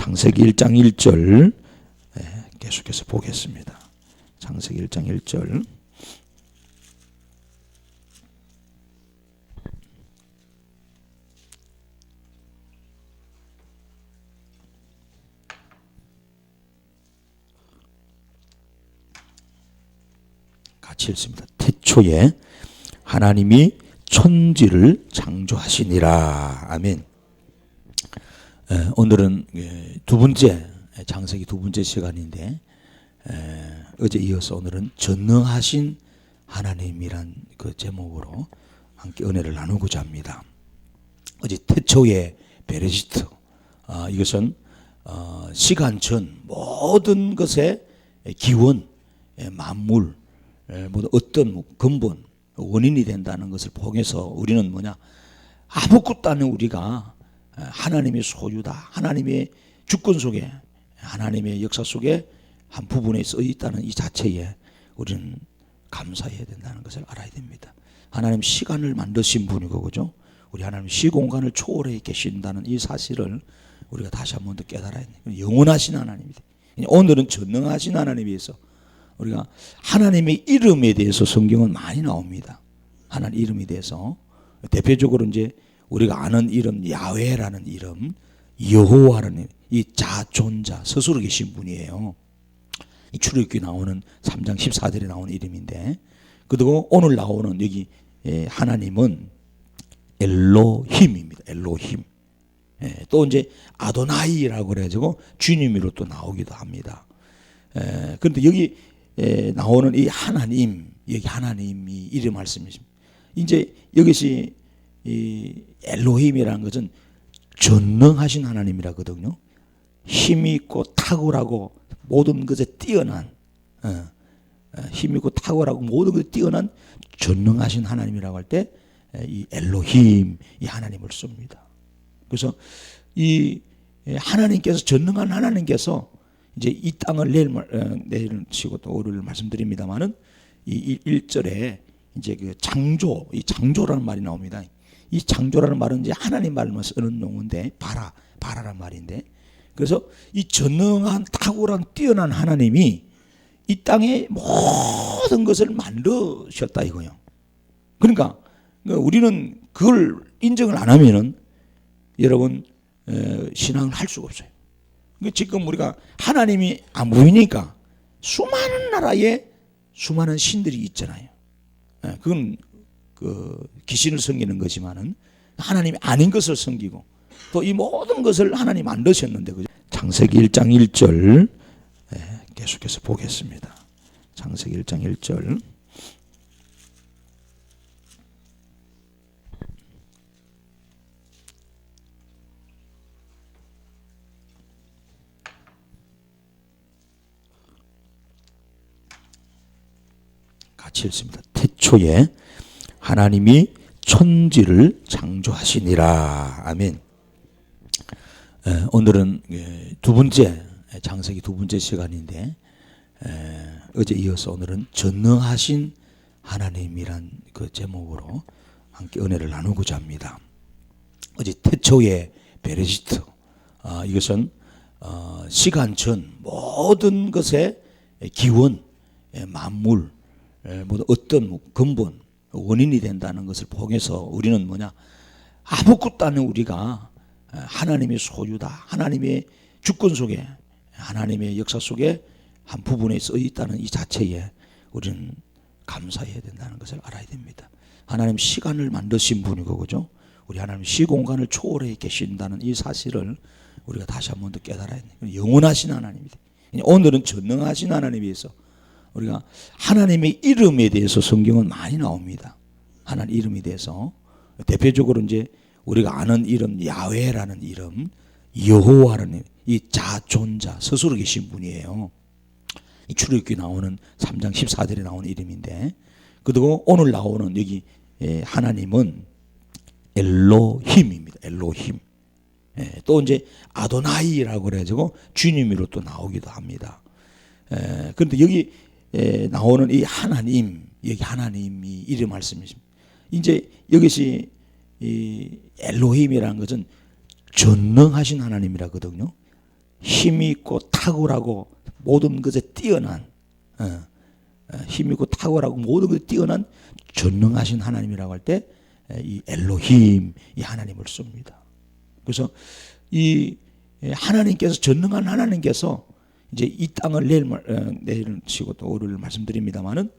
창세기 1장 1절 계속해서 보겠습니다. 창세기 1장 1절. 같이 읽습니다. 태초에 하나님이 천지를 창조하시니라. 아멘. 오늘은 두 번째, 창세기 두 번째 시간인데, 어제 이어서 오늘은 전능하신 하나님이란 그 제목으로 함께 은혜를 나누고자 합니다. 어제 태초의 베레시트, 이것은 시간 전 모든 것의 기원, 만물, 모든 어떤 근본, 원인이 된다는 것을 보면서 우리는 뭐냐, 아무것도 아닌 우리가 하나님의 소유다, 하나님의 주권 속에, 하나님의 역사 속에 한 부분에 써 있다는 이 자체에 우리는 감사해야 된다는 것을 알아야 됩니다. 하나님 시간을 만드신 분이고, 그죠? 우리 하나님 시공간을 초월해 계신다는 이 사실을 우리가 다시 한 번 더 깨달아야 됩니다. 영원하신 하나님이다. 오늘은 전능하신 하나님에 대해서 우리가 하나님의 이름에 대해서 성경은 많이 나옵니다. 하나님 이름에 대해서 대표적으로 이제 우리가 아는 이름 야훼라는 이름, 여호와라는 이 자존자 스스로 계신 분이에요. 이 출애굽기 나오는 3장 14절에 나오는 이름인데, 그리고 오늘 나오는 여기 하나님은 엘로힘입니다. 엘로힘. 또 이제 아도나이라고 그래가지고 주님으로 또 나오기도 합니다. 그런데 여기 나오는 이 하나님, 여기 하나님이 이름 말씀이십니다. 이제 여기서 이 엘로힘이라는 것은 전능하신 하나님이라거든요. 힘이 있고 탁월하고 모든 것에 뛰어난, 힘이 있고 탁월하고 모든 것에 뛰어난 전능하신 하나님이라고 할 때 이 엘로힘, 이 하나님을 씁니다. 그래서 이 하나님께서, 전능한 하나님께서 이제 이 땅을 내일 치고 또 오늘 말씀드립니다만은 이 1절에 이제 그 창조, 이 창조라는 말이 나옵니다. 이 창조라는 말은 이제 하나님 말만 쓰는 용어인데, 바라라는 말인데, 그래서 이 전능한 탁월한 뛰어난 하나님이 이 땅의 모든 것을 만드셨다 이거예요. 그러니까 우리는 그걸 인정을 안 하면은 여러분 신앙을 할 수가 없어요. 지금 우리가 하나님이 안 보이니까 수많은 나라에 수많은 신들이 있잖아요. 그건 그 귀신을 섬기는 거지만은 하나님이 아닌 것을 섬기고 또 이 모든 것을 하나님 만드셨는데, 그죠? 창세기 1장 1절 계속해서 보겠습니다. 창세기 1장 1절. 같이 읽습니다. 태초에 하나님이 천지를 창조하시니라. 아멘. 오늘은 두 번째, 창세기 두 번째 시간인데, 어제 이어서 오늘은 전능하신 하나님이란 그 제목으로 함께 은혜를 나누고자 합니다. 어제 태초의 베레시트, 이것은 시간 전 모든 것의 기원, 만물, 모든 어떤 근본, 원인이 된다는 것을 보면서 우리는 뭐냐, 아무것도 아닌 우리가 하나님의 소유다, 하나님의 주권 속에, 하나님의 역사 속에 한 부분에 써 있다는 이 자체에 우리는 감사해야 된다는 것을 알아야 됩니다. 하나님 시간을 만드신 분이고, 그죠? 우리 하나님 시공간을 초월해 계신다는 이 사실을 우리가 다시 한 번 더 깨달아야 됩니다. 영원하신 하나님이다. 오늘은 전능하신 하나님에 대해서 우리가 하나님의 이름에 대해서 성경은 많이 나옵니다. 하나님 이름에 대해서 대표적으로 이제 우리가 아는 이름 야훼라는 이름, 여호와라는 이 자존자 스스로 계신 분이에요. 이 출애굽기 나오는 3장 14절에 나오는 이름인데, 그리고 오늘 나오는 여기 하나님은 엘로힘입니다. 엘로힘. 또 이제 아도나이라고 그래가지고 주님으로 또 나오기도 합니다. 그런데 여기 나오는 이 하나님, 여기 하나님이 이름 말씀이십니다. 이제 여기서 이 엘로힘이라는 것은 전능하신 하나님이라거든요. 힘이 있고 탁월하고 모든 것에 뛰어난 힘이 있고 탁월하고 모든 것에 뛰어난 전능하신 하나님이라고 할 때 이 엘로힘 이 하나님을 씁니다. 그래서 이 하나님께서 전능한 하나님께서 이제 이 땅을 내일 치고 또 오늘 말씀드립니다만은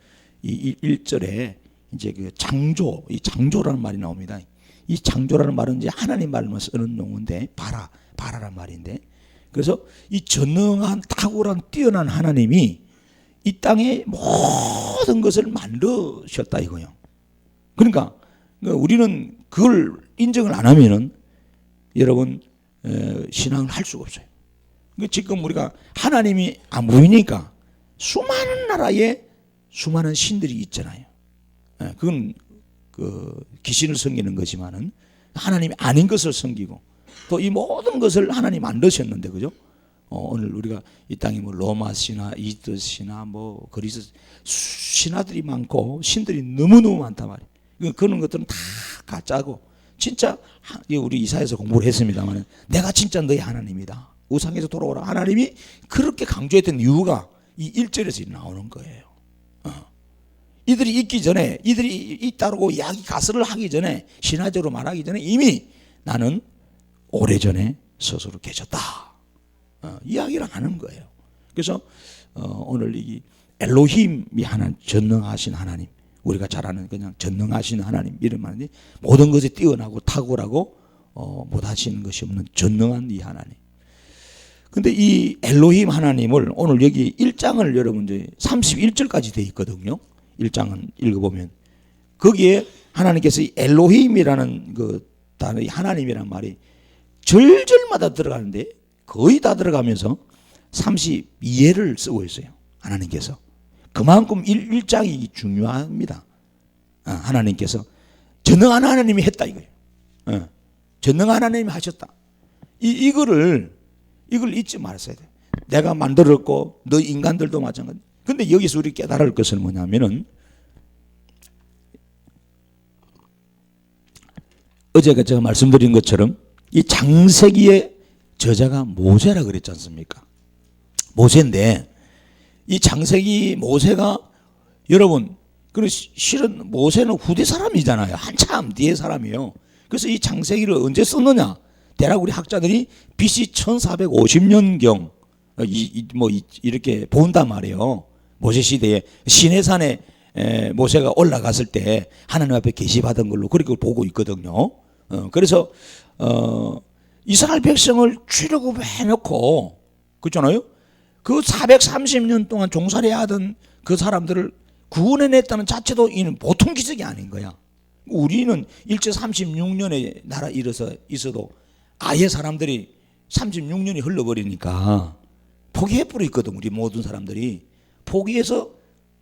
이 1절에 이제 그 창조, 이 창조라는 말이 나옵니다. 이 창조라는 말은 이제 하나님 말만 쓰는 용어인데 바라란 말인데, 그래서 이 전능한 탁월한 뛰어난 하나님이 이 땅의 모든 것을 만드셨다 이거예요. 그러니까 우리는 그걸 인정을 안 하면은 여러분 신앙을 할 수가 없어요. 지금 우리가 하나님이 안 보이니까 수많은 나라에 수많은 신들이 있잖아요. 그건 그 귀신을 섬기는 거지만은 하나님이 아닌 것을 섬기고 또 이 모든 것을 하나님 만드셨는데, 그죠? 오늘 우리가 이 땅에 뭐 로마 신화, 이집트 신화, 뭐 그리스 신화들이 많고 신들이 너무너무 많단 말이에요. 그런 것들은 다 가짜고, 진짜 우리 이사야서 공부를 했습니다만 내가 진짜 너희 하나님이다, 우상에서 돌아오라, 하나님이 그렇게 강조했던 이유가 이 1절에서 나오는 거예요. 이들이 있기 전에, 이들이 있다고 이야기 가설을 하기 전에, 신화적으로 말하기 전에 이미 나는 오래전에 스스로 계셨다 이야기를 하는 거예요. 그래서 오늘 이 엘로힘이 하나님, 전능하신 하나님, 우리가 잘 아는 그냥 전능하신 하나님 이런 말인데, 모든 것에 뛰어나고 탁월하고 못하시는 것이 없는 전능한 이 하나님. 근데 이 엘로힘 하나님을 오늘 여기 1장을 여러분 이제 31절까지 되어 있거든요. 1장은 읽어보면 거기에 하나님께서 이 엘로힘이라는 그 단어, 하나님이란 말이 절절마다 들어가는데 거의 다 들어가면서 32회를 쓰고 있어요. 하나님께서 그만큼 1장이 중요합니다. 하나님께서 전능한 하나님이 했다 이거예요. 전능한 하나님이 하셨다. 이걸 잊지 말았어야 돼. 내가 만들었고 너 인간들도 마찬가지. 근데 여기서 우리 깨달을 것은 뭐냐면은, 어제가 제가 말씀드린 것처럼 이 창세기의 저자가 모세라 그랬지 않습니까? 모세인데 이 창세기 모세가 여러분, 실은 모세는 후대 사람이잖아요. 한참 뒤에 사람이에요. 그래서 이 창세기를 언제 썼느냐? 대략 우리 학자들이 BC 1450년경 이렇게 본단 말이에요. 모세 시대에 시내산에 모세가 올라갔을 때 하나님 앞에 계시받은 걸로 그렇게 보고 있거든요. 그래서 이스라엘 백성을 출애굽해 놓고, 그렇잖아요. 그 430년 동안 종살이 하던 그 사람들을 구원해냈다는 자체도 이는 보통 기적이 아닌 거야. 우리는 일제 36년에 나라 일어서 있어도 아예 사람들이 36년이 흘러버리니까 포기해버려 있거든. 우리 모든 사람들이 포기해서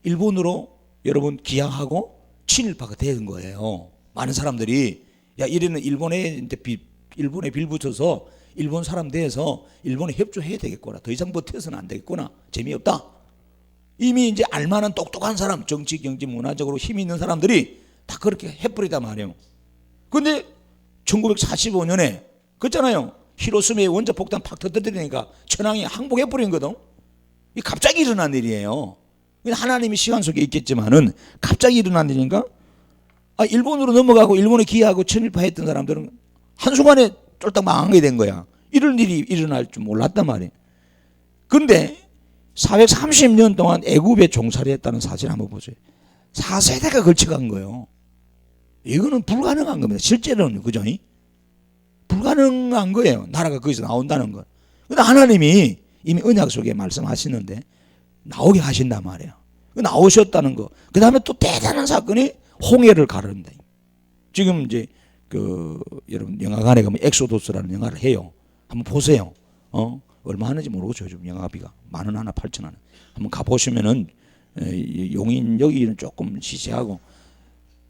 일본으로 여러분 기항하고 친일파가 된 거예요. 많은 사람들이 야 이래는 일본에 빌붙여서 일본 사람 돼서 일본에 협조해야 되겠구나, 더 이상 버텨서는 안 되겠구나, 재미없다. 이미 이제 알만한 똑똑한 사람, 정치, 경제, 문화적으로 힘이 있는 사람들이 다 그렇게 해버리단 말이에요. 근데 1945년에 그랬잖아요. 히로시마에 원자폭탄 팍 터뜨리니까 천황이 항복해버린 거든. 이 갑자기 일어난 일이에요. 하나님이 시간 속에 있겠지만은 갑자기 일어난 일이니까 일본으로 넘어가고 일본에 기하고 친일파 했던 사람들은 한순간에 쫄딱 망하게 된 거야. 이런 일이 일어날 줄 몰랐단 말이에요. 그런데 430년 동안 애굽에 종살이 했다는 사실 한번 보세요. 4세대가 걸쳐간 거예요. 이거는 불가능한 겁니다. 실제로는, 그죠? 불가능한 거예요. 나라가 거기서 나온다는 것. 근데 하나님이 이미 언약 속에 말씀하시는데 나오게 하신단 말이에요. 나오셨다는 거. 그 다음에 또 대단한 사건이 홍해를 가르는다. 지금 이제 여러분 영화관에 가면 엑소도스라는 영화를 해요. 한번 보세요. 얼마 하는지 모르겠죠. 요즘 영화비가 10,000원 하나 8,000원. 한번 가보시면은 용인 여기는 조금 시세하고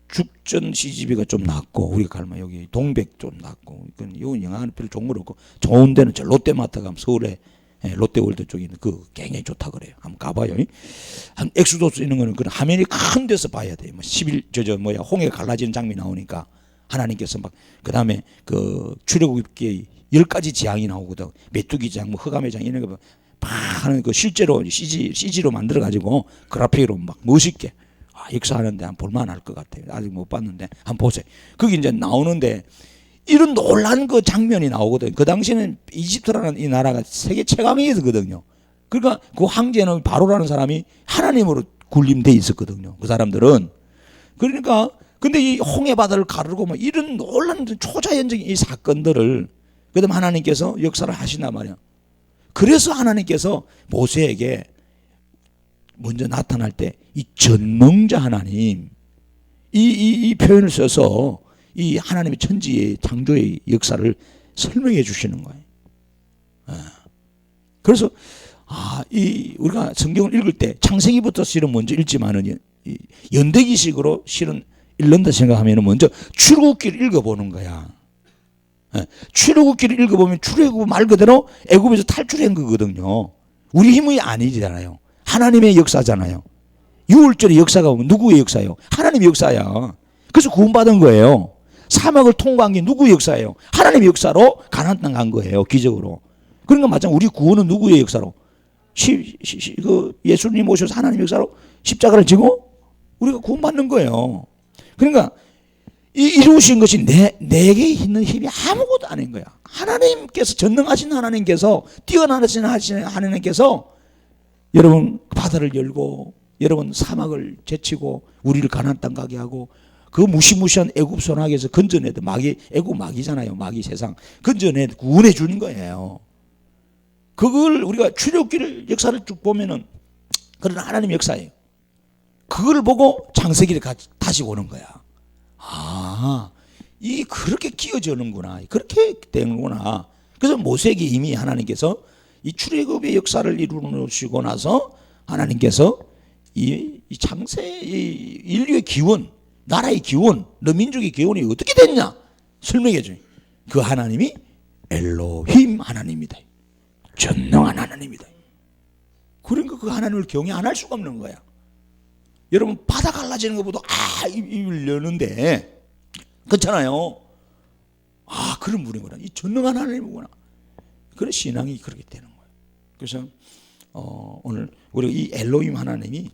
죽전 CGV가 좀 낮고, 우리가 갈면 여기 동백 좀 낮고, 이 영화는 별로 좋은 거 없고, 좋은 데는 저 롯데마트 가면 서울에 롯데월드 쪽에 있는 그 굉장히 좋다 그래요. 한번 가봐요. 한 엑소도스 있는 거는 그런 화면이 큰 데서 봐야 돼요. 뭐 11 홍해가 갈라지는 장면이 나오니까 하나님께서 막, 그 다음에 그 출애굽기의 10가지 재앙이 나오거든. 메뚜기 재앙, 뭐 흑암의 재앙 이런 거 막 하는 그 실제로 CG로 만들어 가지고 그래픽으로 막 멋있게 역사하는데 한번 볼만할 것 같아요. 아직 못 봤는데 한번 보세요. 거기 이제 나오는데 이런 놀란 그 장면이 나오거든. 그 당시에는 이집트라는 이 나라가 세계 최강이었거든요. 그러니까 그 황제는 바로라는 사람이 하나님으로 군림돼 있었거든요. 그 사람들은. 그러니까 근데 이 홍해 바다를 가르고 뭐 이런 놀란 초자연적인 이 사건들을 그다음 하나님께서 역사를 하신단 말이야. 그래서 하나님께서 모세에게 먼저 나타날 때 이 전능자 하나님 이 표현을 써서 이 하나님의 천지의 창조의 역사를 설명해 주시는 거예요. 그래서 우리가 성경을 읽을 때 창세기부터 실은 먼저 읽지만은 연대기식으로 실은 읽는다 생각하면 먼저 출애굽기를 읽어보는 거야. 출애굽기를 읽어보면 출애굽 말 그대로 애굽에서 탈출한 거거든요. 우리 힘이 아니잖아요. 하나님의 역사잖아요. 6월절의 역사가 누구의 역사예요? 하나님의 역사야. 그래서 구원받은 거예요. 사막을 통과한 게 누구의 역사예요? 하나님의 역사로 가나안 땅 간 거예요. 기적으로. 그러니까 마찬가지로 우리 구원은 누구의 역사로? 예수님 오셔서 하나님의 역사로 십자가를 지고 우리가 구원받는 거예요. 그러니까 이루신 것이 내게 있는 힘이 아무것도 아닌 거야. 하나님께서 전능하신 하나님께서 뛰어나신 하나님께서 여러분 바다를 열고 여러분 사막을 제치고 우리를 가나안 땅 가게 하고 그 무시무시한 애굽 손아귀에서 건져내도 애굽 마귀잖아요. 마귀 세상 건져내 구원해 주는 거예요. 그걸 우리가 출애굽기를 역사를 쭉 보면은 그런 하나님의 역사예요. 그걸 보고 창세기를 다시 보는 거야. 이 그렇게 끼어지는구나. 그렇게 되는구나. 그래서 모세에게 이미 하나님께서 이 출애굽의 역사를 이루시고 나서 하나님께서 이 인류의 기원, 나라의 기원, 너 민족의 기원이 어떻게 됐냐 설명해 줘요. 그 하나님이 엘로힘 하나님이다. 전능한 하나님이다. 그러니까 그 하나님을 경외 안 할 수가 없는 거야. 여러분 바다 갈라지는 것보다 입을 여는데 그렇잖아요. 그런 분이구나. 이 전능한 하나님이구나. 그런 신앙이 그렇게 되는 거예요. 그래서 오늘 우리 이 엘로힘 하나님이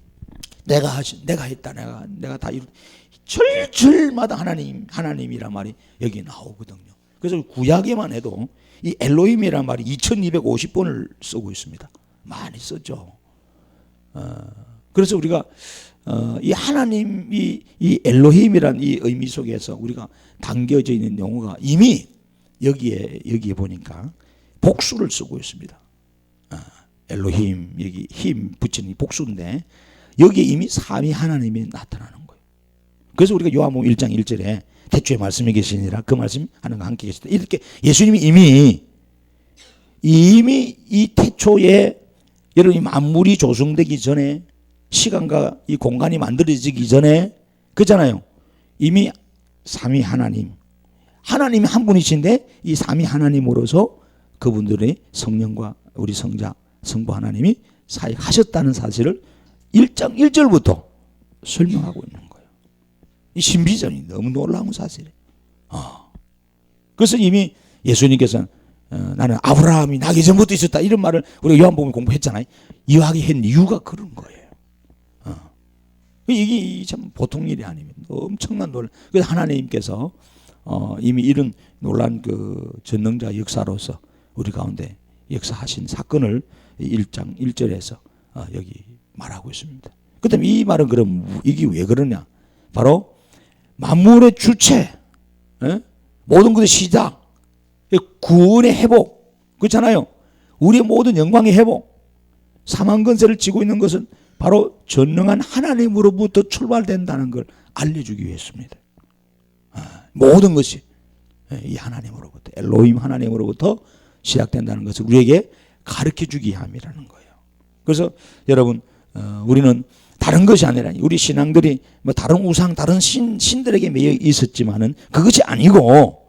내가 했다. 내가 다 절절마다 하나님이란 말이 여기 나오거든요. 그래서 구약에만 해도 이 엘로힘이란 말이 2250번을 쓰고 있습니다. 많이 썼죠. 그래서 우리가 이 하나님 이 엘로힘이란 이 의미 속에서 우리가 담겨져 있는 용어가 이미 여기에 보니까 복수를 쓰고 있습니다. 엘로힘 여기 힘 붙인 이 복수인데 여기에 이미 삼위 하나님이 나타나는 거예요. 그래서 우리가 요한복음 1장 1절에 태초에 말씀이 계시니라 그 말씀 하나님과 함께 계시다. 이렇게 예수님이 이미 이 태초에 여러분이 만물이 조성되기 전에 시간과 이 공간이 만들어지기 전에 그렇잖아요. 이미 삼위 하나님이 한 분이신데 이 삼위 하나님으로서 그분들의 성령과 우리 성부 하나님이 사역하셨다는 사실을 1장 1절부터 설명하고 있는 거예요. 이 신비전이 너무 놀라운 사실이에요. 그래서 이미 예수님께서는 나는 아브라함이 나기 전부터 있었다 이런 말을 우리가 요한복음 공부했잖아요. 이야기한 이유가 그런 거예요. 이게 참 보통 일이 아닙니다. 엄청난 놀라. 그래서 하나님께서 이미 이런 놀란 그 전능자 역사로서 우리 가운데 역사하신 사건을 1장 1절에서 여기 말하고 있습니다. 그다음에 이 말은 그럼 이게 왜 그러냐? 바로 만물의 주체, 모든 것의 시작, 구원의 회복, 그렇잖아요. 우리의 모든 영광의 회복, 사망 권세를 쥐고 있는 것은 바로 전능한 하나님으로부터 출발된다는 걸 알려주기 위해서입니다. 모든 것이 이 하나님으로부터 엘로힘 하나님으로부터 시작된다는 것을 우리에게 가르쳐주기 위함이라는 거예요. 그래서 여러분 우리는 다른 것이 아니라 우리 신앙들이 뭐 다른 우상 다른 신들에게 매여 있었지만은 그것이 아니고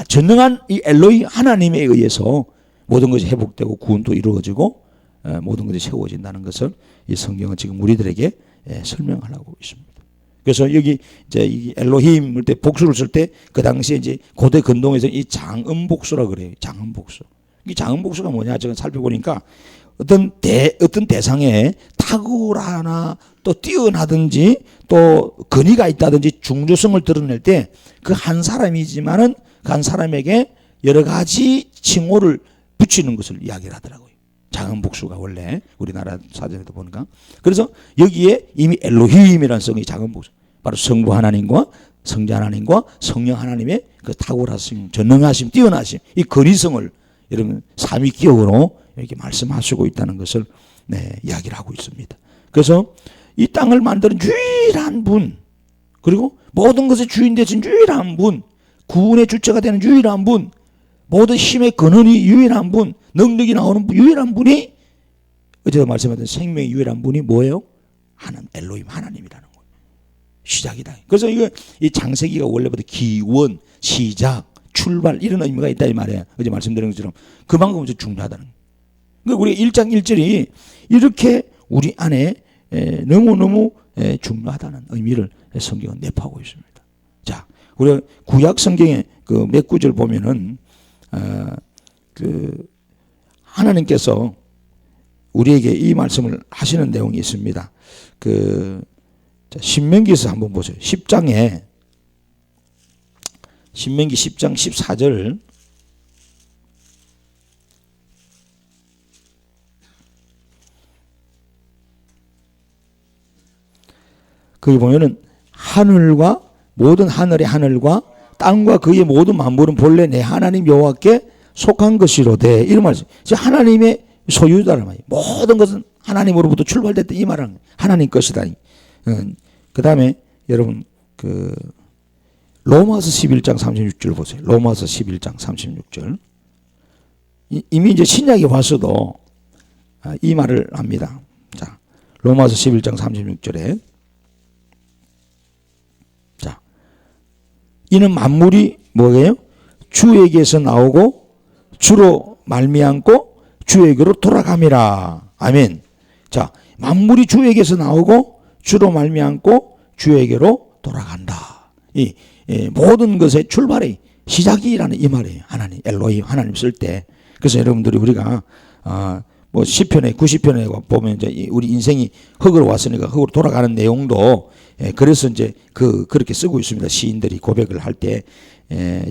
전능한 이 엘로힘 하나님에 의해서 모든 것이 회복되고 구원도 이루어지고 모든 것이 세워진다는 것을 이 성경은 지금 우리들에게 설명하려고 있습니다. 그래서 여기 이제 이 엘로힘을 때 복수를 쓸 때 그 당시에 이제 고대 근동에서 이 장음복수라 그래요. 장음복수. 이 장음복수가 뭐냐? 제가 살펴보니까 어떤 대상에 탁월하나 또 뛰어나든지 또 근위가 있다든지 중조성을 드러낼 때 그 한 사람이지만은 그 한 사람에게 여러 가지 칭호를 붙이는 것을 이야기를 하더라고요. 장음복수가 원래 우리나라 사전에도 보니까. 그래서 여기에 이미 엘로힘이라는 성이 장음복수, 바로 성부 하나님과 성자 하나님과 성령 하나님의 그 탁월하심, 전능하심, 뛰어나심, 이 근위성을 여러분 삼위기억으로 이렇게 말씀하시고 있다는 것을 이야기를 하고 있습니다. 그래서 이 땅을 만드는 유일한 분, 그리고 모든 것의 주인 되신 유일한 분, 구원의 주체가 되는 유일한 분, 모든 힘의 근원이 유일한 분, 능력이 나오는 유일한 분이 어제도 말씀하신 생명의 유일한 분이 뭐예요? 엘로힘 하나님이라는 거예요. 시작이다. 그래서 이 창세기가 원래부터 기원, 시작, 출발 이런 의미가 있다 이 말이에요. 어제 말씀드린 것처럼 그만큼 중요하다는 거예요. 그러니까 우리 1장 1절이 이렇게 우리 안에 너무너무 중요하다는 의미를 성경은 내포하고 있습니다. 자, 우리가 구약 성경의 그 몇 구절 보면은 그 하나님께서 우리에게 이 말씀을 하시는 내용이 있습니다. 그 신명기에서 한번 보세요. 10장에 신명기 10장 14절 거기 보면은 하늘과 모든 하늘의 하늘과 땅과 그의 모든 만물은 본래 내 하나님 여호와께 속한 것이로되 이런 말씀. 하나님의 소유다란 말이에요. 모든 것은 하나님으로부터 출발됐다 이 말은 하나님 것이다. 그 다음에 여러분 그 로마서 11장 36절 보세요. 로마서 11장 36절. 이미 이제 신약에 와서도 이 말을 합니다. 자, 로마서 11장 36절에 자, 이는 만물이 뭐예요? 주에게서 나오고 주로 말미암고 주에게로 돌아감이라. 아멘. 자, 만물이 주에게서 나오고 주로 말미암고 주에게로 돌아간다. 이 모든 것의 출발이 시작이라는 이 말이에요. 하나님, 엘로힘 하나님 쓸 때. 그래서 여러분들이 우리가 뭐 시편에 90편에 보면 이제 우리 인생이 흙으로 왔으니까 흙으로 돌아가는 내용도 그래서 이제 그렇게 쓰고 있습니다. 시인들이 고백을 할 때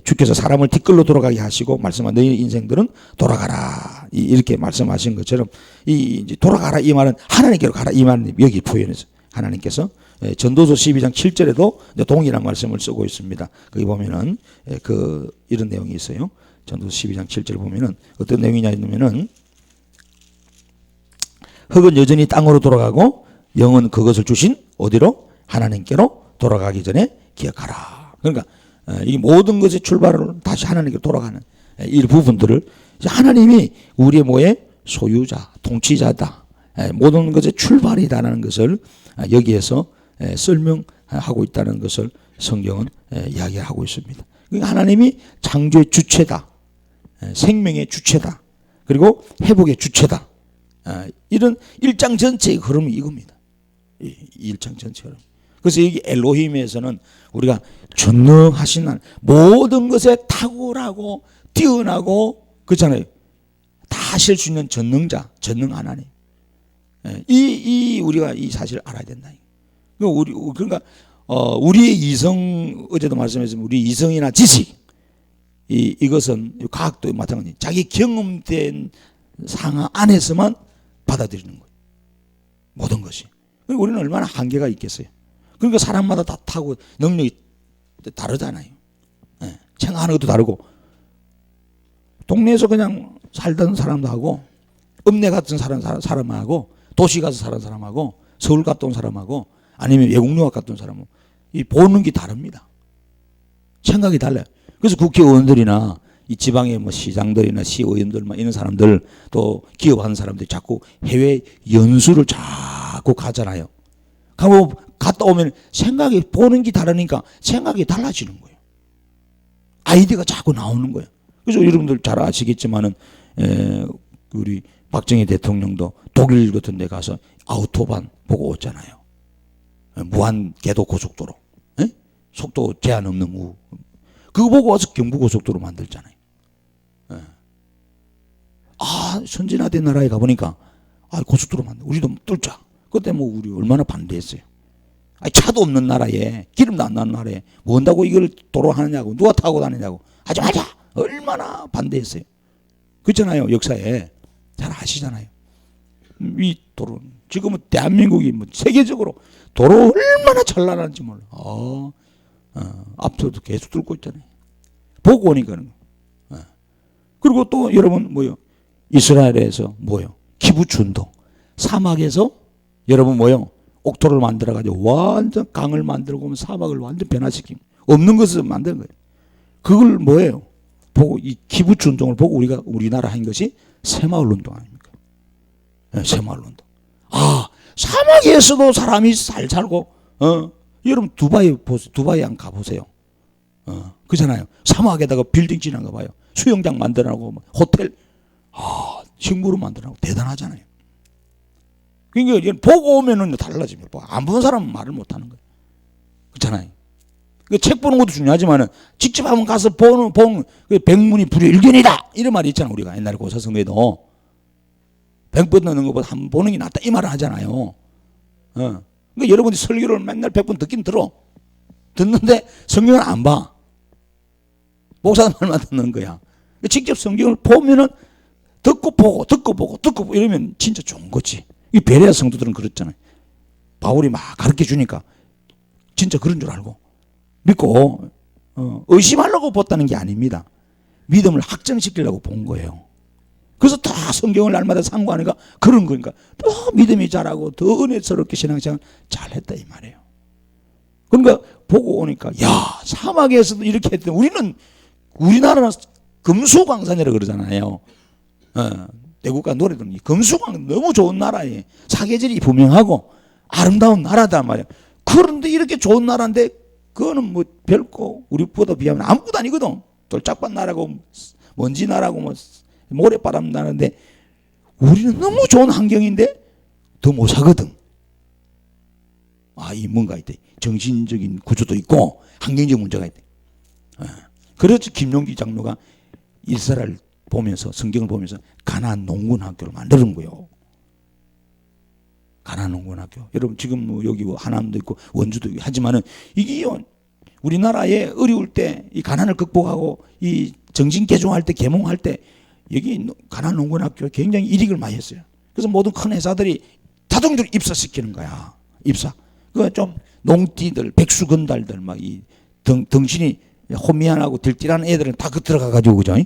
주께서 사람을 뒷걸로 돌아가게 하시고 말씀한 너희 인생들은 돌아가라 이렇게 말씀하신 것처럼 이 이제 돌아가라 이 말은 하나님께로 가라 이 말은 여기 표현해서 하나님께서 전도서 12장 7절에도 동일한 말씀을 쓰고 있습니다. 거기 보면은 이런 내용이 있어요. 전도서 12장 7절 보면은 어떤 내용이냐 하면은 흙은 여전히 땅으로 돌아가고 영은 그것을 주신 어디로? 하나님께로 돌아가기 전에 기억하라. 그러니까 이 모든 것의 출발은 다시 하나님께로 돌아가는 이 부분들을 하나님이 우리의 뭐의 소유자, 통치자다. 모든 것의 출발이다라는 것을 여기에서 설명하고 있다는 것을 성경은 이야기하고 있습니다. 그러니까 하나님이 창조의 주체다. 생명의 주체다. 그리고 회복의 주체다. 이런 일장 전체의 흐름이 이겁니다. 이 일장 전체 흐름. 그래서 여기 엘로힘에서는 우리가 전능하신 하나님, 모든 것에 탁월하고 뛰어나고 그렇잖아요. 다 하실 수 있는 전능자, 전능 하나님. 우리가 이 사실을 알아야 된다. 그러니까 우리의 이성, 어제도 말씀했지만 우리 이성이나 지식, 이것은 과학도 마찬가지. 자기 경험된 상황 안에서만 받아들이는 거예요. 모든 것이. 우리는 얼마나 한계가 있겠어요. 그러니까 사람마다 다 타고 능력이 다르잖아요. 생각하는 것도 다르고 동네에서 그냥 살던 사람도 하고 읍내 같은 사람하고 도시 가서 사는 사람하고 서울 갔다 온 사람하고 아니면 외국 유학 갔다 온 사람하고 이 보는 게 다릅니다. 생각이 달라요. 그래서 국회의원들이나 이 지방의 뭐 시장들이나 시의원들 이런 사람들 또 기업하는 사람들이 자꾸 해외 연수를 자꾸 가잖아요. 가고 갔다 오면 생각이 보는 게 다르니까 생각이 달라지는 거예요. 아이디어가 자꾸 나오는 거예요. 그래서 여러분들 잘 아시겠지만은 우리 박정희 대통령도 독일 같은 데 가서 아우토반 보고 오잖아요. 무한 궤도 고속도로, 예? 속도 제한 없는 그거 보고 와서 경부고속도로 만들잖아요. 예. 아, 선진화된 나라에 가보니까 고속도로 만들, 우리도 뚫자. 그때 뭐 우리 얼마나 반대했어요. 차도 없는 나라에, 기름도 안 나는 나라에 뭔다고 이걸 도로 하느냐고, 누가 타고 다니냐고 하지 마자 얼마나 반대했어요. 그렇잖아요. 역사에 잘 아시잖아요. 이 도로 지금은 대한민국이 뭐 세계적으로 도로 얼마나 찬란한지 몰라. 앞서도 계속 뚫고 있잖아요. 보고 오니까. 그리고 또 여러분 뭐요? 이스라엘에서 뭐요? 키부츠 운동. 사막에서 여러분 뭐요? 옥토를 만들어 가지고 완전 강을 만들고 사막을 완전 변화시키고 없는 것을 만드는 거예요. 그걸 뭐예요? 보고 이 키부츠 운동을 보고 우리나라 한 것이 새마을 운동 아닙니까? 네, 새마을 운동. 사막에서도 사람이 잘 살고, 여러분 두바이 보세요. 두바이 안 가보세요. 그잖아요. 사막에다가 빌딩 지는 거 봐요. 수영장 만들어놓고 호텔, 식물을 만들어놓고 대단하잖아요. 그러니까 보고 오면은 달라집니다. 안 보는 사람은 말을 못 하는 거예요. 그렇잖아요. 책 보는 것도 중요하지만은 직접 한번 가서 보는 백문이 불여일견이다 이런 말이 있잖아요. 우리가 옛날에 고사성에도 100번 넣는 것보다 한 번 보는 게 낫다 이 말을 하잖아요. 그러니까 여러분이 설교를 맨날 100번 듣긴 듣는데 성경을 안 봐. 목사 말만 듣는 거야. 직접 성경을 보면은 듣고 보고 이러면 진짜 좋은 거지. 이 베레아 성도들은 그렇잖아요. 바울이 막 가르쳐 주니까 진짜 그런 줄 알고 믿고 의심하려고 봤다는 게 아닙니다. 믿음을 확정시키려고 본 거예요. 그래서 다 성경을 날마다 상고하니까 그런 거니까 더 믿음이 자라고 더 은혜스럽게 신앙생활 잘했다 이 말이에요. 그러니까 보고 오니까 사막에서도 이렇게 했더니 우리나라는 금수광산이라고 그러잖아요. 대국가 노래들은 금수광 너무 좋은 나라에 사계절이 분명하고 아름다운 나라단 말이에요. 그런데 이렇게 좋은 나라인데 그거는 뭐 별거 우리보다 비하면 아무것도 아니거든. 돌짝밭 나라고 먼지 나라고 뭐 모래바람 나는데 우리는 너무 좋은 환경인데 더 못 사거든. 이 뭔가 있대. 정신적인 구조도 있고 환경적 문제가 있대. 그래서 김용기 장로가 이스라엘 보면서 성경을 보면서 가나안 농군 학교를 만드는 거예요. 가나안 농군 학교. 여러분 지금 뭐 여기 하남도 있고 원주도 있고 하지만은 이게 우리나라에 어려울 때 이 가난을 극복하고 이 정신 개종할 때 계몽할 때 여기 가나안 농군 학교에 굉장히 이익을 많이 했어요. 그래서 모든 큰 회사들이 자동적으로 입사시키는 거야. 입사. 그 좀 농띠들, 백수건달들 막 이 덩신이 호미안하고 들띠라는 애들은 다 그 들어가 가지고 그죠?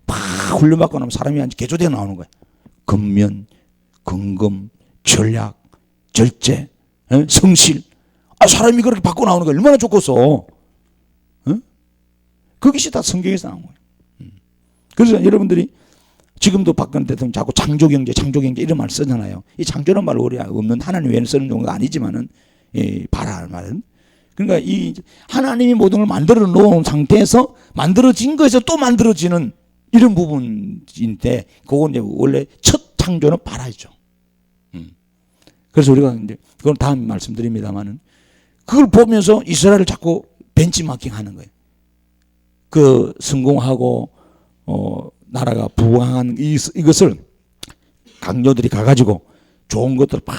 막 훈련받고 나면 사람이 완전 개조되어 나오는 거야. 근면, 근검, 전략, 절제, 성실. 사람이 그렇게 바꿔 나오는 거야. 얼마나 좋겠어. 그것이 다 성경에서 나온 거예요. 그래서 여러분들이 지금도 박근혜 대통령 자꾸 창조경제 이런 말 쓰잖아요. 이 창조는 말 우리 없는 하나님 외에는 쓰는 용어가 아니지만은 바라는 말은 그러니까 이 하나님이 모든 걸 만들어 놓은 상태에서 만들어진 것에서 또 만들어지는 이런 부분인데 그건 이제 원래 첫 창조는 바라죠. 그래서 우리가 이제 그건 다음 말씀드립니다만은 그걸 보면서 이스라엘을 자꾸 벤치마킹 하는 거예요. 그 성공하고 나라가 부강한 이것을 강조들이 가가지고 좋은 것들 막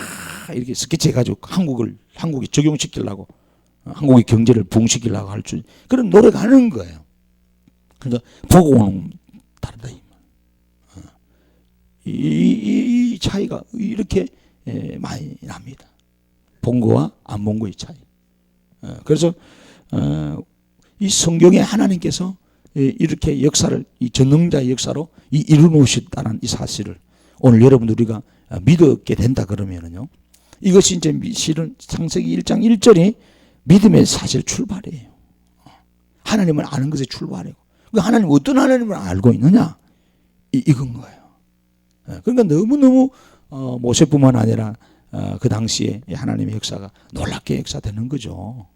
이렇게 스케치해가지고 한국에 적용시키려고 한국의 경제를 부흥시키려고 할 줄 그런 노력하는 거예요. 그래서 보고 오는 다르다 이 차이가 이렇게 많이 납니다. 본 거와 안 본 거의 차이. 그래서 이 성경에 하나님께서 이렇게 역사를 이 전능자의 역사로 이루어놓으셨다는 이 사실을 오늘 여러분들 우리가 믿게 된다 그러면은요. 이것이 이제 실은 창세기 1장 1절이 믿음의 사실 출발이에요. 하나님을 아는 것의 출발이고 하나님 어떤 하나님을 알고 있느냐 이건 거예요. 그러니까 너무너무 모세뿐만 아니라 그 당시에 하나님의 역사가 놀랍게 역사되는 거죠.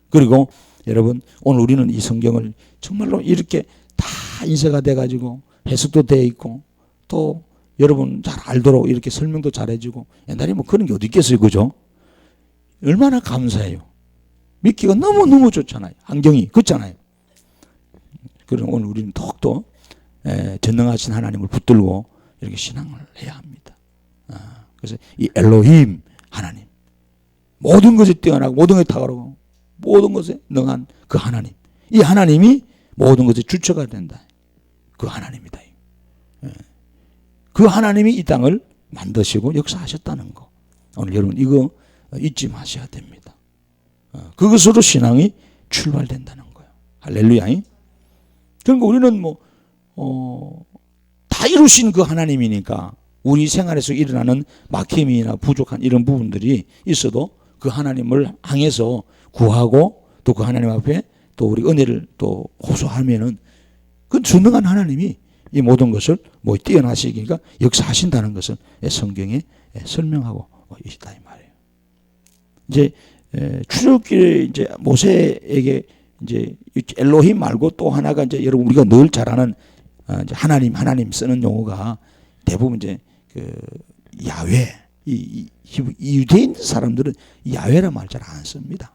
그리고 여러분 오늘 우리는 이 성경을 정말로 이렇게 다 인쇄가 돼가지고 해석도 되어 있고 또 여러분 잘 알도록 이렇게 설명도 잘해주고 옛날에 뭐 그런 게 어디 있겠어요, 그죠? 얼마나 감사해요. 믿기가 너무너무 좋잖아요. 환경이 그렇잖아요. 그럼 오늘 우리는 더욱더 전능하신 하나님을 붙들고 이렇게 신앙을 해야 합니다. 그래서 이 엘로힘 하나님, 모든 것에 뛰어나고 모든 것에 탁월하고 모든 것에 능한 그 하나님, 이 하나님이 모든 것의 주체가 된다. 그 하나님이다. 그 하나님이 이 땅을 만드시고 역사하셨다는 거, 오늘 여러분 이거 잊지 마셔야 됩니다. 그것으로 신앙이 출발된다는 거예요. 할렐루야. 그러니까 우리는 다 이루신 그 하나님이니까 우리 생활에서 일어나는 막힘이나 부족한 이런 부분들이 있어도 그 하나님을 향해서 구하고 또 그 하나님 앞에 또 우리 은혜를 또 호소하면은 그 전능한 하나님이 이 모든 것을 뛰어나시기니까 역사하신다는 것을 성경에 설명하고 있다 이 말이에요. 이제 출애굽기에 이제 모세에게 이제 엘로힘 말고 또 하나가 이제 여러분 우리가 늘 잘 아는 이제 하나님 쓰는 용어가 대부분 이제 그 야훼, 이 유대인 사람들은 야훼란 말 잘 안 씁니다.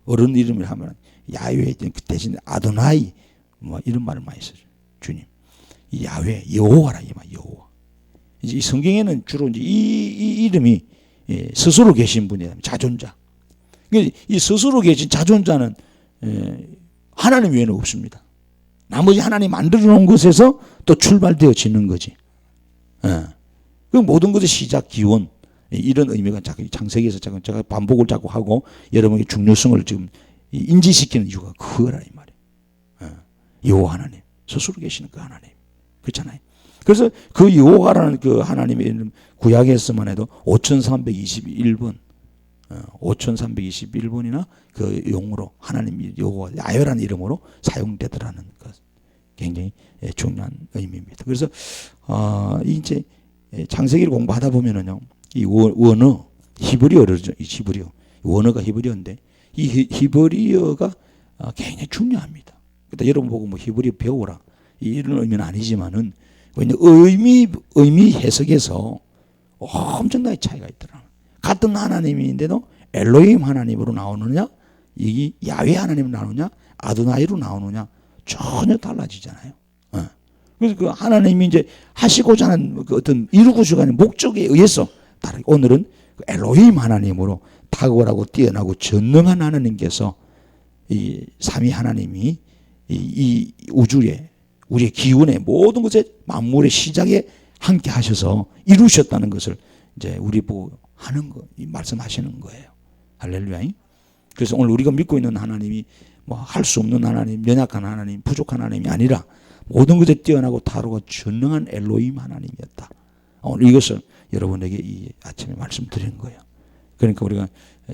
어른 이름을 하면 야훼 대신 아도나이 이런 말을 많이 쓰죠. 주님, 이 야훼 여호와라 이 말 여호와. 이제 이 성경에는 주로 이제 이 이름이 스스로 계신 분이에요. 자존자. 이 스스로 계신 자존자는 하나님 외에는 없습니다. 나머지 하나님 만들어 놓은 것에서 또 출발되어지는 거지. 그 모든 것의 시작 기원 이런 의미가 자꾸 창세기에서 제가 반복을 자꾸 하고 여러분에게 중요성을 지금 인지시키는 이유가 그거라 이 말이에요. 여호와 하나님 스스로 계시는 그 하나님 그렇잖아요. 그래서 그 여호와라는 그 하나님의 이름 구약에서만 해도 5321번 5321번이나 그 용어로 하나님 여호와 야훼라는 이름으로 사용되더라는 것 굉장히 중요한 의미입니다. 그래서 이제 창세기를 공부하다 보면은요 이 원어 히브리어죠. 이 히브리어 원어가 히브리어인데 이 히브리어가 굉장히 중요합니다. 그러니까 여러분 보고 히브리어 배우라 이런 의미는 아니지만은 의미 해석에서 엄청나게 차이가 있더라. 같은 하나님인데도 엘로힘 하나님으로 나오느냐, 이 야훼 하나님으로 나오느냐, 아도나이로 나오느냐 전혀 달라지잖아요. 그래서 그 하나님이 이제 하시고자 하는 그 어떤 이루고자 하는 목적에 의해서 오늘은 그 엘로힘 하나님으로 탁월하고 뛰어나고 전능한 하나님께서 이 삼위 하나님이 이 우주에 우리의 기운에 모든 것에 만물의 시작에 함께 하셔서 이루셨다는 것을 이제 우리 보고 하는 거, 말씀하시는 거예요. 할렐루야. 그래서 오늘 우리가 믿고 있는 하나님이 할 수 없는 하나님, 연약한 하나님, 부족한 하나님이 아니라 모든 것에 뛰어나고 다루고 전능한 엘로힘 하나님이었다. 오늘 이것을 여러분에게 이 아침에 말씀드리는 거예요. 그러니까 우리가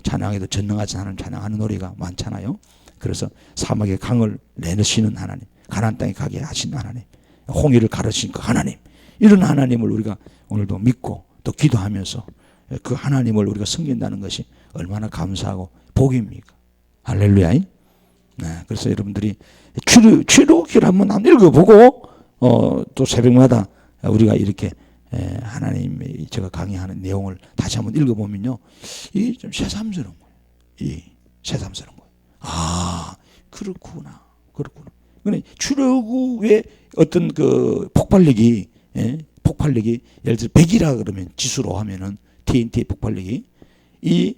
찬양에도 전능하신 하나님 찬양하는 노래가 많잖아요. 그래서 사막의 강을 내놓으시는 하나님, 가나안 땅에 가게 하신 하나님, 홍해를 가르신 그 하나님, 이런 하나님을 우리가 오늘도 믿고 또 기도하면서 그 하나님을 우리가 섬긴다는 것이 얼마나 감사하고 복입니까? 할렐루야. 네, 그래서 여러분들이 출애굽기를 한번 읽어보고 또 새벽마다 우리가 이렇게 하나님의 제가 강의하는 내용을 다시 한번 읽어보면요, 이게 좀 새삼스러운 거예요. 새삼스러운 거예요. 아, 그렇구나. 근데 출애굽의 어떤 그 폭발력이 예를 들어 100이라 그러면 지수로 하면은 TNT의 폭발력이 이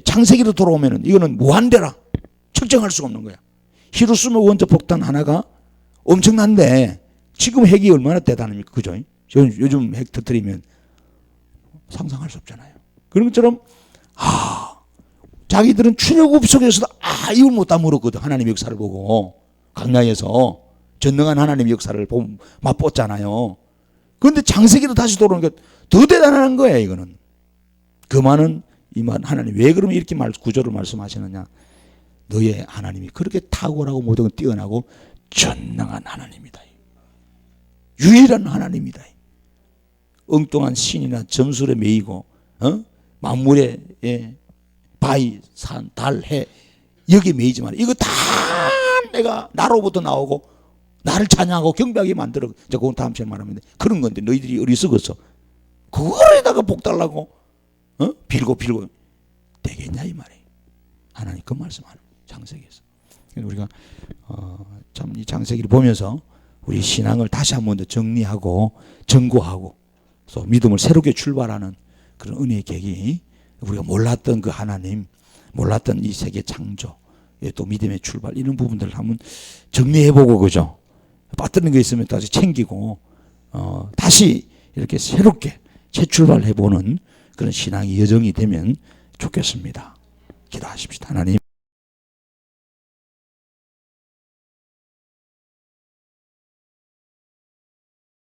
창세기로 돌아오면은 이거는 무한대라 측정할 수가 없는 거야. 히로시마 원자 폭탄 하나가 엄청난데 지금 핵이 얼마나 대단합니까? 그죠? 요즘 핵 터뜨리면 상상할 수 없잖아요. 그런 것처럼 자기들은 출애굽 속에서도 이걸 못 다 물었거든. 하나님 역사를 보고 강야에서 전능한 하나님 역사를 맛봤잖아요. 그런데 창세기로 다시 돌아오니까 더 대단한 거예요. 이거는 그 많은 이 말 하나님 왜 그러면 이렇게 구조를 말씀하시느냐? 너의 하나님이 그렇게 탁월하고 모든 걸 뛰어나고 전능한 하나님이다. 유일한 하나님이다. 엉뚱한 신이나 점술에 매이고 만물의 바위, 산, 달, 해 여기에 매이지 마라. 이거 다 내가 나로부터 나오고 나를 찬양하고 경배하게 만들어. 그건 다음 시간에 말하면 돼. 그런 건데 너희들이 어리석어서 그거에다가 복 달라고 빌고 되겠냐 이 말이에요. 하나님 그 말씀하는 창세기에서. 우리가 참 이 창세기를 보면서 우리 신앙을 다시 한 번 더 정리하고 점고하고 또 믿음을 새롭게 출발하는 그런 은혜의 계기, 우리가 몰랐던 그 하나님, 몰랐던 이 세계 창조, 또 믿음의 출발, 이런 부분들을 한번 정리해보고, 그죠? 빠뜨린 거 있으면 다시 챙기고 다시 이렇게 새롭게 재출발해보는 그런 신앙의 여정이 되면 좋겠습니다. 기도하십시다. 하나님,